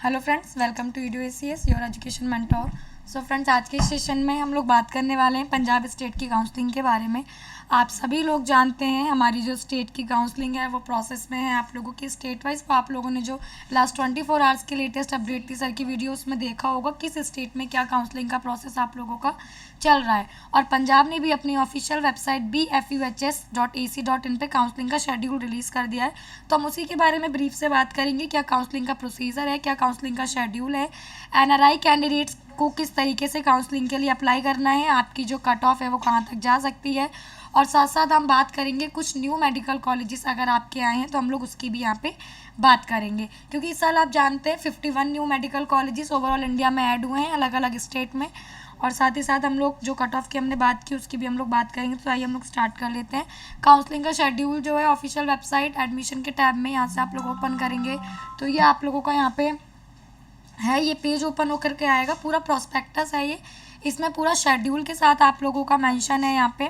Hello friends, welcome to EDU-ACS your education mentor. So friends, आज के session में हम लोग बात करने वाले हैं पंजाब स्टेट की काउंसलिंग के बारे में। आप सभी लोग जानते हैं हमारी जो स्टेट की काउंसलिंग है वो प्रोसेस में है। आप लोगों की स्टेट वाइज आप लोगों ने जो लास्ट 24 आवर्स के लेटेस्ट अपडेट थी सर की वीडियो, उसमें देखा होगा किस स्टेट में क्या काउंसलिंग का प्रोसेस आप लोगों का चल रहा है। और पंजाब ने भी अपनी ऑफिशियल वेबसाइट bfuhs.ac.in पे काउंसलिंग का शेड्यूल रिलीज़ कर दिया है। तो हम उसी के बारे में ब्रीफ से बात करेंगे, क्या काउंसलिंग का प्रोसीजर है, क्या काउंसलिंग का शेड्यूल है, NRI कैंडिडेट्स को किस तरीके से काउंसलिंग के लिए अप्लाई करना है, आपकी जो कट ऑफ है वो कहाँ तक जा सकती है, और साथ साथ हम बात करेंगे कुछ न्यू मेडिकल कॉलेजेस अगर आपके आए हैं तो हम लोग उसकी भी यहाँ पे बात करेंगे। क्योंकि इस साल आप जानते हैं 51 new medical colleges overall India में ऐड हुए हैं अलग अलग स्टेट में। और साथ ही साथ हम लोग जो कट ऑफ की हमने बात की उसकी भी हम लोग बात करेंगे। तो आइए हम लोग स्टार्ट कर लेते हैं। काउंसलिंग का शेड्यूल जो है ऑफिशियल वेबसाइट एडमिशन के टैब में यहाँ से आप लोग ओपन करेंगे तो ये आप लोगों का यहाँ पे है, ये पेज ओपन होकर के आएगा। पूरा प्रोस्पेक्टस है ये, इसमें पूरा शेड्यूल के साथ आप लोगों का मेंशन है यहाँ पे।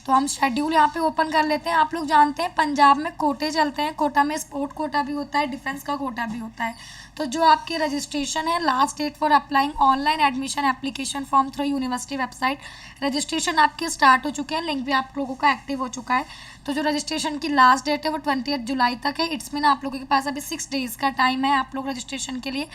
तो हम शेड्यूल यहाँ पे ओपन कर लेते हैं। आप लोग जानते हैं पंजाब में कोटे चलते हैं, कोटा में स्पोर्ट कोटा भी होता है, डिफेंस का कोटा भी होता है। तो जो आपकी रजिस्ट्रेशन है, last date for applying online admission application form through university website, registration आपके स्टार्ट हो चुके हैं, लिंक भी आप लोगों का एक्टिव हो चुका है। तो जो रजिस्ट्रेशन की लास्ट डेट है वो 28 जुलाई तक है। इट्स मीन आप लोगों के पास अभी 6 डेज़ का टाइम है। आप लोग रजिस्ट्रेशन के लिए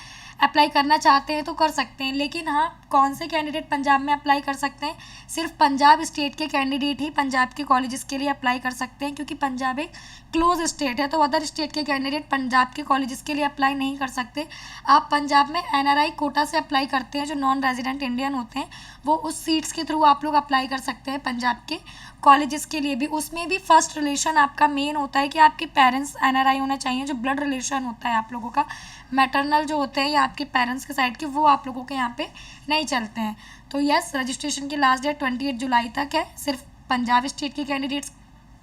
अप्लाई करना चाहते हैं तो कर सकते हैं। लेकिन हाँ, कौन से कैंडिडेट पंजाब में अप्लाई कर सकते हैं? सिर्फ पंजाब स्टेट के कैंडिडेट ही पंजाब के कॉलेजेस के लिए अप्लाई कर सकते हैं, क्योंकि पंजाब एक क्लोज स्टेट है। तो अदर स्टेट के कैंडिडेट पंजाब के कॉलेजेस के लिए अप्लाई नहीं कर सकते। आप पंजाब में NRI कोटा से अप्लाई करते हैं, जो नॉन रेजिडेंट इंडियन होते हैं वो उस सीट्स के थ्रू आप लोग अप्लाई कर सकते हैं पंजाब के कॉलेजेस के लिए भी। उसमें भी फर्स्ट रिलेशन आपका मेन होता है कि आपके पेरेंट्स NRI होना चाहिए। जो ब्लड रिलेशन होता है आप लोगों का, मैटरनल जो होते हैं या आपके पेरेंट्स के साइड के, वो आप लोगों के यहाँ पे नहीं चलते हैं। तो यस, रजिस्ट्रेशन की लास्ट डेट 28 जुलाई तक है। सिर्फ पंजाब स्टेट के कैंडिडेट्स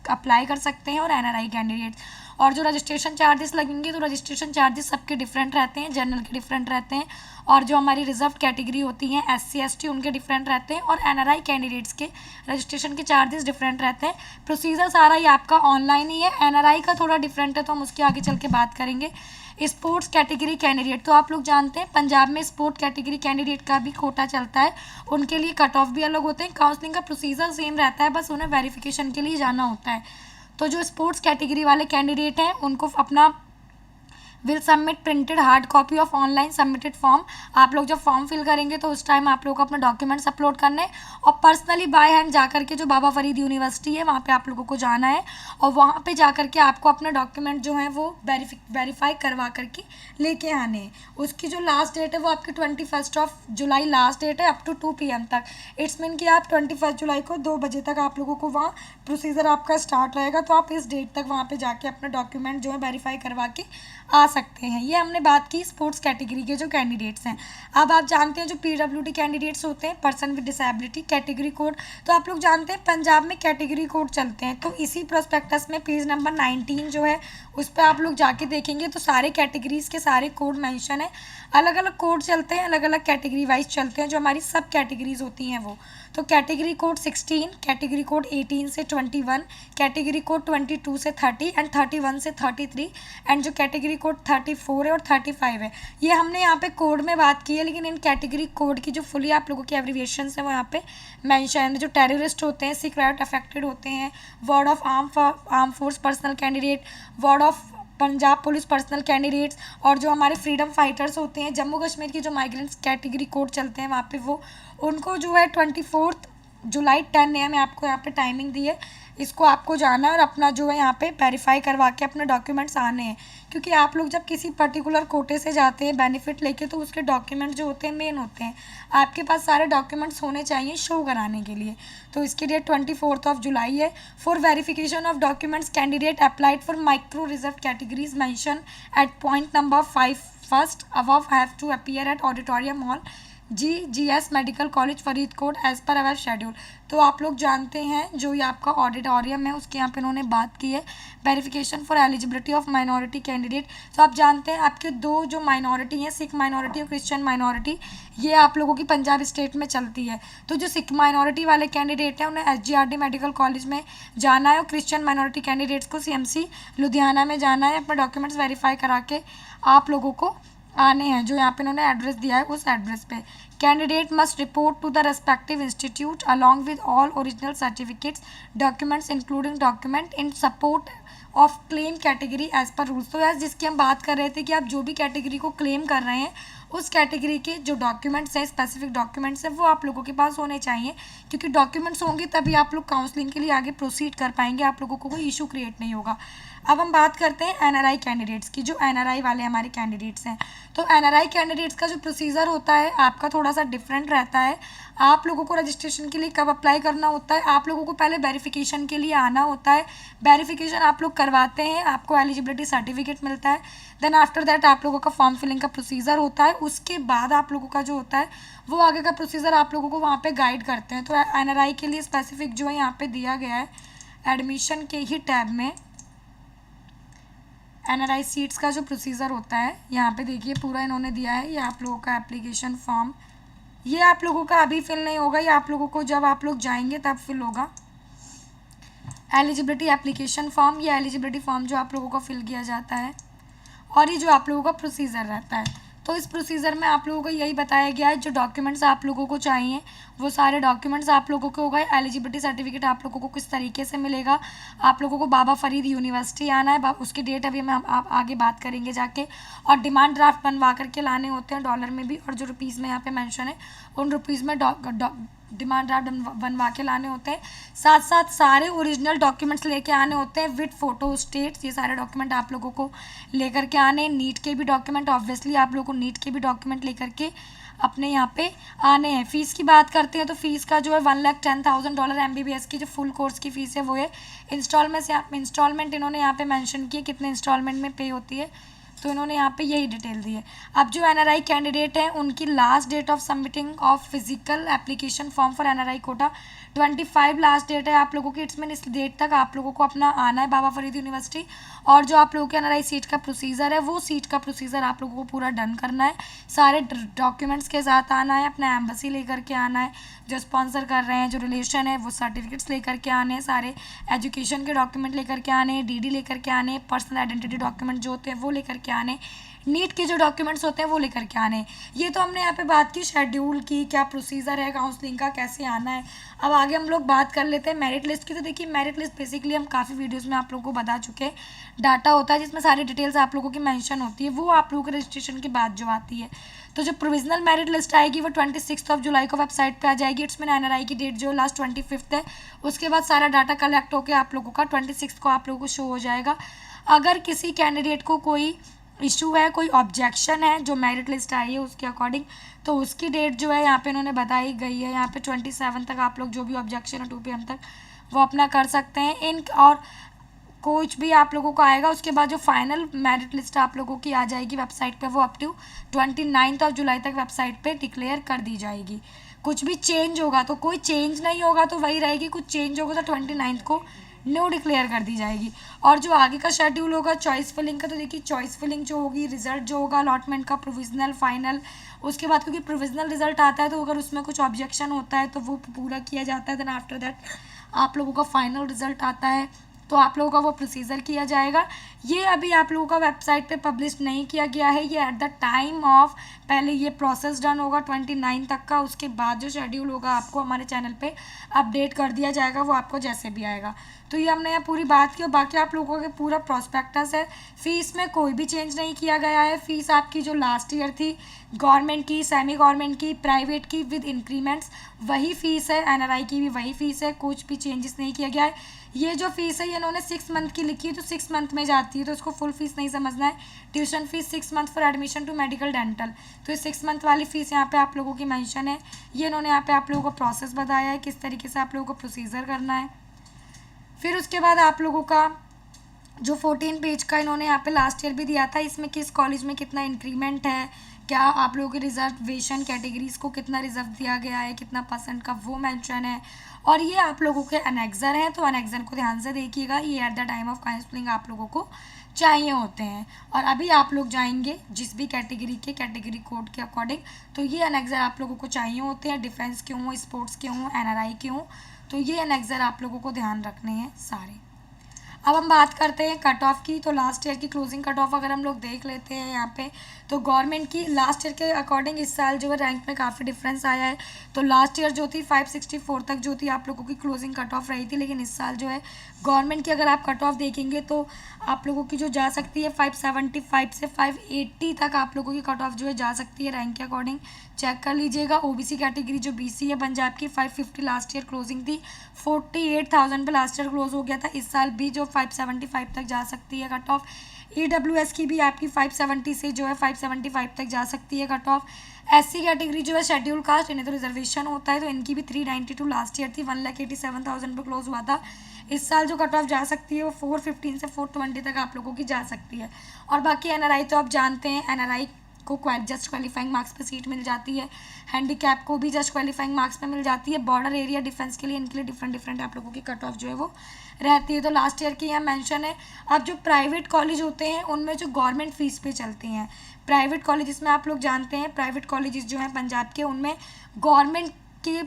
अप्लाई कर सकते हैं और NRI कैंडिडेट्स। और जो रजिस्ट्रेशन चार्जेस लगेंगे, तो रजिस्ट्रेशन चार्जेस सबके डिफरेंट रहते हैं, जनरल के डिफरेंट रहते हैं, और जो हमारी रिजर्व कैटेगरी होती हैं SC ST उनके डिफरेंट रहते हैं, और NRI कैंडिडेट्स के रजिस्ट्रेशन के चार्जेस डिफरेंट रहते हैं। प्रोसीजर सारा ये आपका ऑनलाइन ही है। NRI का थोड़ा डिफरेंट है तो हम उसके आगे चल के बात करेंगे। स्पोर्ट्स कैटेगरी कैंडिडेट, तो आप लोग जानते हैं पंजाब में स्पोर्ट कैटेगरी कैंडिडेट का भी कोटा चलता है, उनके लिए कट ऑफ भी अलग होते हैं। काउंसलिंग का प्रोसीजर सेम रहता है, बस उन्हें वेरिफिकेशन के लिए जाना होता है। तो जो स्पोर्ट्स कैटेगरी वाले कैंडिडेट हैं उनको अपना will submit printed hard copy of online submitted form. आप लोग जब फॉर्म फिल करेंगे तो उस टाइम आप लोग को अपने डॉक्यूमेंट्स अपलोड करने, और पर्सनली बाय हैंड जा करके जो बाबा फरीद यूनिवर्सिटी है वहाँ पे आप लोगों को जाना है, और वहाँ पे जा करके आपको अपने डॉक्यूमेंट जो हैं वो वेरीफाई करवा करके लेके आने हैं। उसकी जो लास्ट डेट है वो आपकी 21 जुलाई लास्ट डेट है, अप टू 2 PM तक। इट्स मीन कि आप 21 जुलाई को 2 बजे तक आप लोगों को वहाँ प्रोसीजर आपका स्टार्ट रहेगा। तो आप इस डेट तक वहाँ पर जाके अपने डॉक्यूमेंट जो है वेरीफाई करवा के आ सकते हैं। ये हमने बात की स्पोर्ट्स कैटेगरी के जो कैंडिडेट्स हैं। अब आप जानते हैं जो PWD कैंडिडेट्स होते हैं, person with disability category code, तो आप लोग जानते हैं पंजाब में कैटेगरी कोड चलते हैं। तो इसी प्रोस्पेक्टस में पेज नंबर 19 जो है उस पर आप लोग जाके देखेंगे तो सारे कैटेगरीज के सारे कोड मेंशन है। अलग अलग कोड चलते हैं, अलग अलग कैटेगरी वाइज चलते हैं, जो हमारी सब कैटेगरीज होती हैं वो। तो कैटेगरी कोड 16, कैटेगरी कोड 18 से 21, कैटेगरी कोड 22 से 30 एंड 31 से 33, एंड जो कैटेगरी कोड 34 है और 35 है। ये हमने यहाँ पे कोड में बात की है, लेकिन इन कैटेगरी कोड की जो फुली आप लोगों की एब्रीविएशंस है वो यहाँ पे मेंशन है। जो टेररिस्ट होते हैं, सिख राइट अफेक्टेड होते हैं, ward of arm force personal candidate, ward of Punjab police personal candidates, और जो हमारे फ्रीडम फाइटर्स होते हैं, जम्मू कश्मीर की जो माइग्रेंट्स कैटेगरी कोड चलते हैं वहाँ पे वो, उनको जो है 24 जुलाई 10 AM आपको यहाँ पे टाइमिंग दी है। इसको आपको जाना है और अपना जो है यहाँ पे वेरीफाई करवा के अपने डॉक्यूमेंट्स आने हैं। क्योंकि आप लोग जब किसी पर्टिकुलर कोटे से जाते हैं बेनिफिट लेके, तो उसके डॉक्यूमेंट जो होते हैं मेन होते हैं, आपके पास सारे डॉक्यूमेंट्स होने चाहिए शो कराने के लिए। तो इसकी डेट 24 जुलाई है। For verification of documents candidate applied for micro reserve categories mention at point number 5 first above have to appear at auditorium hall GGS medical college Faridkot as per our schedule. तो आप लोग जानते हैं जो ये आपका ऑडिटोरियम है उसके यहाँ पे इन्होंने बात की है verification for eligibility of minority candidate. तो आप जानते हैं आपके दो जो माइनॉरिटी हैं, सिख माइनॉरिटी और क्रिश्चियन माइनॉरिटी, ये आप लोगों की पंजाब स्टेट में चलती है। तो जो सिख माइनॉरिटी वाले कैंडिडेट हैं उन्हें SGRD मेडिकल कॉलेज में जाना है, और क्रिश्चियन माइनॉरिटी कैंडिडेट्स को CMC लुधियाना में जाना है। अपने डॉक्यूमेंट्स वेरीफाई करा के आप लोगों को आने हैं, जो यहाँ पे इन्होंने एड्रेस दिया है उस एड्रेस पे। Candidate must report to the respective institute along with all original certificates documents including document in support of claim category as per rules. तो यार जिसकी हम बात कर रहे थे कि आप जो भी कैटेगरी को क्लेम कर रहे हैं उस कैटेगरी के जो डॉक्यूमेंट्स हैं, स्पेसिफिक डॉक्यूमेंट्स हैं, वो आप लोगों के पास होने चाहिए, क्योंकि डॉक्यूमेंट्स होंगे तभी आप लोग काउंसलिंग के लिए आगे प्रोसीड कर पाएंगे, आप लोगों को कोई इशू क्रिएट नहीं होगा। अब हम बात करते हैं एनआरआई कैंडिडेट्स की, जो एनआरआई वाले हमारे कैंडिडेट्स हैं। तो एनआरआई कैंडिडेट्स का जो प्रोसीजर होता है आपका थोड़ा सा डिफरेंट रहता है। आप लोगों को रजिस्ट्रेशन के लिए कब अप्लाई करना होता है, आप लोगों को पहले वेरिफिकेशन के लिए आना होता है। वेरिफिकेशन आप लोग करवाते हैं, आपको एलिजिबिलिटी सर्टिफिकेट मिलता है। देन आफ्टर दैट आप लोगों का फॉर्म फिलिंग का प्रोसीजर होता है। उसके बाद आप लोगों का जो होता है वो आगे का प्रोसीजर आप लोगों को वहाँ पे गाइड करते हैं। तो एनआरआई के लिए स्पेसिफिक जो है यहाँ पे दिया गया है एडमिशन के ही टैब में एनआरआई सीट्स का जो प्रोसीजर होता है यहाँ पे देखिए पूरा इन्होंने दिया है। ये आप लोगों का एप्लीकेशन फॉर्म, ये आप लोगों का अभी फिल नहीं होगा, ये आप लोगों को जब आप लोग जाएंगे तब फिल होगा। एलिजिबिलिटी एप्लीकेशन फॉर्म, ये एलिजिबिलिटी फॉर्म जो आप लोगों को फिल किया जाता है, और ये जो आप लोगों का प्रोसीजर रहता है। तो इस प्रोसीजर में आप लोगों को यही बताया गया है, जो डॉक्यूमेंट्स आप लोगों को चाहिए वो सारे डॉक्यूमेंट्स आप लोगों को होगा। एलिजिबिलिटी सर्टिफिकेट आप लोगों को किस तरीके से मिलेगा, आप लोगों को बाबा फरीद यूनिवर्सिटी आना है, उसकी डेट अभी हम आप आगे बात करेंगे जाके। और डिमांड ड्राफ्ट बनवा करके लाने होते हैं डॉलर में भी, और जो रुपीज़ में यहाँ पे मेंशन है उन रुपीज़ में डिमांड ड्राफ्ट बनवा के लाने होते हैं। साथ साथ सारे ओरिजिनल डॉक्यूमेंट्स लेके आने होते हैं विद फोटो स्टेट्स, ये सारे डॉक्यूमेंट आप लोगों को लेकर के आने। नीट के भी डॉक्यूमेंट, ऑब्वियसली आप लोगों को नीट के भी डॉक्यूमेंट लेकर के अपने यहाँ पे आने हैं। फ़ीस की बात करते हैं तो फ़ीस का जो है $1,10,000 MBBS की जो फुल कोर्स की फ़ीस है वो है। इंस्टॉलमेंट इन्होंने यहाँ पे मेंशन किए कितने इंस्टॉलमेंट में पे होती है, तो इन्होंने यहाँ पे यही डिटेल दी है। अब जो एनआरआई कैंडिडेट हैं उनकी last date of submitting of physical application form for NRI quota 25 last date है आप लोगों की। इट्स मीन इस डेट तक आप लोगों को अपना आना है बाबा फरीद यूनिवर्सिटी, और जो आप लोगों के एनआरआई सीट का प्रोसीजर है वो सीट का प्रोसीजर आप लोगों को पूरा डन करना है। सारे डॉक्यूमेंट्स के साथ आना है, अपना एम्बेसी लेकर के आना है, जो स्पॉन्सर कर रहे हैं जो रिलेशन है वो सर्टिफिकेट्स लेकर के आने हैं, सारे एजुकेशन के डॉक्यूमेंट लेकर के आने हैं, डीडी लेकर के आने, पर्सनल आइडेंटिटी डॉक्यूमेंट जो होते हैं वो लेकर के आने, नीट के जो डॉक्यूमेंट्स होते हैं वो लेकर के आने। ये तो हमने यहाँ पे बात की शेड्यूल की, क्या प्रोसीजर है काउंसलिंग का, कैसे आना है। अब आगे हम लोग बात कर लेते हैं मेरिट लिस्ट की। तो देखिए मेरिट लिस्ट बेसिकली हम काफ़ी वीडियोस में आप लोगों को बता चुके हैं। डाटा होता है जिसमें सारी डिटेल्स आप लोगों की मेंशन होती है, वो आप लोगों के रजिस्ट्रेशन के बाद जो आती है। तो जो प्रोविजनल मेरिट लिस्ट आएगी वो 26 जुलाई को वेबसाइट पे आ जाएगी। इट्स में एनआरआई की डेट जो लास्ट 25 है, उसके बाद सारा डाटा कलेक्ट होकर आप लोगों का 26 को आप लोगों को शो हो जाएगा। अगर किसी कैंडिडेट को कोई इशू है, कोई ऑब्जेक्शन है जो मेरिट लिस्ट आई है उसके अकॉर्डिंग, तो उसकी डेट जो है यहाँ पे इन्होंने बताई गई है, यहाँ पे 27 तक आप लोग जो भी ऑब्जेक्शन है 2 PM तक वो अपना कर सकते हैं। इन और कुछ भी आप लोगों को आएगा उसके बाद जो फाइनल मेरिट लिस्ट आप लोगों की आ जाएगी वेबसाइट पे, वो अप टू 29 जुलाई तक वेबसाइट पे डिक्लेयर कर दी जाएगी। कुछ भी चेंज होगा तो कोई चेंज नहीं होगा तो वही रहेगी, कुछ चेंज होगा तो 29 को न्यू डिक्लेयर कर दी जाएगी। और जो आगे का शेड्यूल होगा चॉइस फिलिंग का, तो देखिए चॉइस फिलिंग जो होगी, रिजल्ट जो होगा अलॉटमेंट का, प्रोविजनल फाइनल, उसके बाद क्योंकि प्रोविजनल रिजल्ट आता है तो अगर उसमें कुछ ऑब्जेक्शन होता है तो वो पूरा किया जाता है। देन आफ्टर दैट आप लोगों का फाइनल रिजल्ट आता है तो आप लोगों का वो प्रोसीजर किया जाएगा। ये अभी आप लोगों का वेबसाइट पे पब्लिश नहीं किया गया है, ये एट द टाइम ऑफ पहले ये प्रोसेस डन होगा 29 तक का, उसके बाद जो शेड्यूल होगा आपको हमारे चैनल पे अपडेट कर दिया जाएगा, वो आपको जैसे भी आएगा। तो ये हमने यहाँ पूरी बात की, और बाकी आप लोगों के पूरा प्रॉस्पेक्टस है। फ़ीस में कोई भी चेंज नहीं किया गया है। फ़ीस आपकी जो लास्ट ईयर थी गवर्नमेंट की, सेमी गवर्नमेंट की, प्राइवेट की विद इंक्रीमेंट्स वही फ़ीस है, एनआरआई की भी वही फ़ीस है, कुछ भी चेंजेस नहीं किया गया है। ये जो फ़ीस है ये इन्होंने 6 मंथ की लिखी है तो 6 मंथ में जाती है, तो इसको फुल फीस नहीं समझना है। Tuition fees 6 month for admission to medical dental, तो ये 6 मंथ वाली फ़ीस यहाँ पे आप लोगों की मेंशन है। ये इन्होंने यहाँ पे आप लोगों को प्रोसेस बताया है किस तरीके से आप लोगों को प्रोसीजर करना है। फिर उसके बाद आप लोगों का जो 14 पेज का इन्होंने यहाँ पे लास्ट ईयर भी दिया था, इसमें किस कॉलेज में कितना इंक्रीमेंट है, क्या आप लोगों के रिजर्वेशन कैटेगरीज को कितना रिजर्व दिया गया है, कितना % का वो मेंशन है। और ये आप लोगों के अनेक्जर हैं, तो अनेक्जर को ध्यान से देखिएगा, ये at the time of counselling आप लोगों को चाहिए होते हैं। और अभी आप लोग जाएंगे जिस भी कैटेगरी के कैटेगरी कोड के अकॉर्डिंग, तो ये अनेक्जर आप लोगों को चाहिए होते हैं, डिफेंस के हों, स्पोर्ट्स के हों, एनआरआई के हों, तो ये अनेक्जर आप लोगों को ध्यान रखने हैं सारे। अब हम बात करते हैं कट ऑफ की। तो लास्ट ईयर की क्लोजिंग कट ऑफ अगर हम लोग देख लेते हैं यहाँ पे, तो गवर्नमेंट की लास्ट ईयर के अकॉर्डिंग इस साल जो है रैंक में काफ़ी डिफरेंस आया है। तो लास्ट ईयर जो थी 564 तक जो थी आप लोगों की क्लोजिंग कट ऑफ रही थी, लेकिन इस साल जो है गवर्नमेंट की अगर आप कट ऑफ देखेंगे तो आप लोगों की जो जा सकती है 575 से 580 तक आप लोगों की कट ऑफ जो है जा सकती है रैंक के अकॉर्डिंग। चेक कर लीजिएगा। ओबीसी कैटेगरी जो बीसी है पंजाब की 550 लास्ट ईयर क्लोजिंग थी, 48,000 पे लास्ट ईयर क्लोज हो गया था। इस साल भी जो 575 तक जा सकती है कट ऑफ। ईडब्ल्यूएस की भी आपकी 570 से जो है 575 तक जा सकती है कट ऑफ। एससी कैटेगरी जो है शेड्यूल कास्ट, इन्हें तो रिजर्वेशन होता है, तो इनकी भी 392 लास्ट ईयर थी, 1,87,000 पे क्लोज हुआ था। इस साल जो कट ऑफ जा सकती है वो 415 से 420 तक आप लोगों की जा सकती है। और बाकी एनआरआई तो आप जानते हैं, एनआरआई को जस्ट क्वालिफाइंग मार्क्स पे सीट मिल जाती है। हैंडीकैप को भी जस्ट क्वालिफाइंग मार्क्स पे मिल जाती है। बॉर्डर एरिया डिफेंस के लिए इनके लिए डिफरेंट आप लोगों की कट ऑफ जो है वो रहती है। तो लास्ट ईयर की यहाँ मेंशन है। अब जो प्राइवेट कॉलेज होते हैं उनमें जो गवर्नमेंट फीस पे चलते हैं, प्राइवेट कॉलेजेस में आप लोग जानते हैं, प्राइवेट कॉलेजेस जो हैं पंजाब के, उनमें गवर्नमेंट के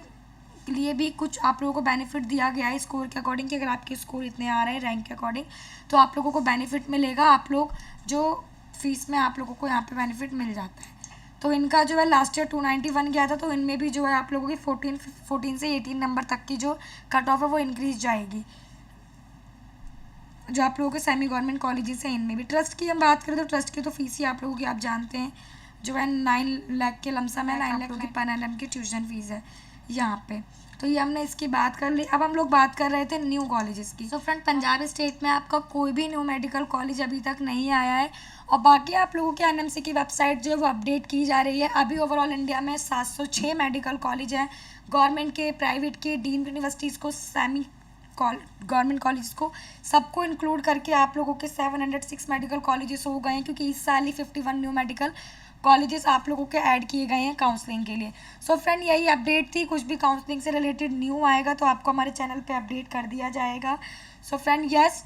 लिए भी कुछ आप लोगों को बेनिफिट दिया गया है स्कोर के अकॉर्डिंग, कि अगर आपके स्कोर इतने आ रहे हैं रैंक के अकॉर्डिंग तो आप लोगों को बेनिफिट मिलेगा। आप लोग जो फीस में आप लोगों को यहाँ पे बेनिफिट मिल जाता है। तो इनका जो है लास्ट ईयर 291 गया था, तो इनमें भी जो है आप लोगों की 14 से 18 नंबर तक की जो कट ऑफ है वो इंक्रीज जाएगी। जो आप लोगों के सेमी गवर्नमेंट कॉलेजेस हैं इनमें भी। ट्रस्ट की हम बात करें तो ट्रस्ट की तो फीस ही आप लोगों की आप जानते हैं जो है 9 लाख के लमसम है, 9 लाख की पर एनम की ट्यूशन फीस है यहाँ पे। तो ये हमने इसकी बात कर ली। अब हम लोग बात कर रहे थे न्यू कॉलेजेस की। तो फ्रेंड पंजाब स्टेट में आपका कोई भी न्यू मेडिकल कॉलेज अभी तक नहीं आया है, और बाकी आप लोगों के एनएमसी की वेबसाइट जो है वो अपडेट की जा रही है। अभी ओवरऑल इंडिया में 706 मेडिकल कॉलेज हैं, गवर्नमेंट के, प्राइवेट के, डीम्ड यूनिवर्सिटीज़ को, सेमी गवर्नमेंट कॉलेज को, सबको इंक्लूड करके आप लोगों के 706 मेडिकल कॉलेजेस हो गए हैं, क्योंकि इस साल ही 51 न्यू मेडिकल कॉलेजेस आप लोगों के ऐड किए गए हैं काउंसलिंग के लिए। सो फ्रेंड यही अपडेट थी। कुछ भी काउंसलिंग से रिलेटेड न्यू आएगा तो आपको हमारे चैनल पे अपडेट कर दिया जाएगा। सो फ्रेंड यस,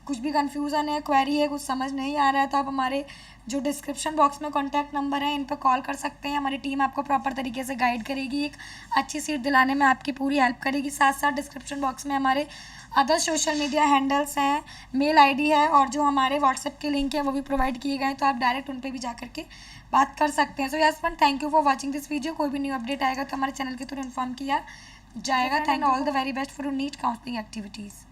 कुछ भी कन्फ्यूज़न है, क्वेरी है, कुछ समझ नहीं आ रहा है, तो आप हमारे जो डिस्क्रिप्शन बॉक्स में कॉन्टैक्ट नंबर है इन पर कॉल कर सकते हैं। हमारी टीम आपको प्रॉपर तरीके से गाइड करेगी, एक अच्छी सीट दिलाने में आपकी पूरी हेल्प करेगी। साथ साथ डिस्क्रिप्शन बॉक्स में हमारे अदर सोशल मीडिया हैंडल्स हैं, मेल आईडी है, और जो हमारे व्हाट्सएप के लिंक है वो भी प्रोवाइड किए गए हैं, तो आप डायरेक्ट उन पर भी जा करके बात कर सकते हैं। So yes friend, thank you for watching this video. कोई भी न्यू अपडेट आएगा तो हमारे चैनल के थ्रू इन्फॉर्म किया जाएगा। Thank all the very best for NEET counselling activities.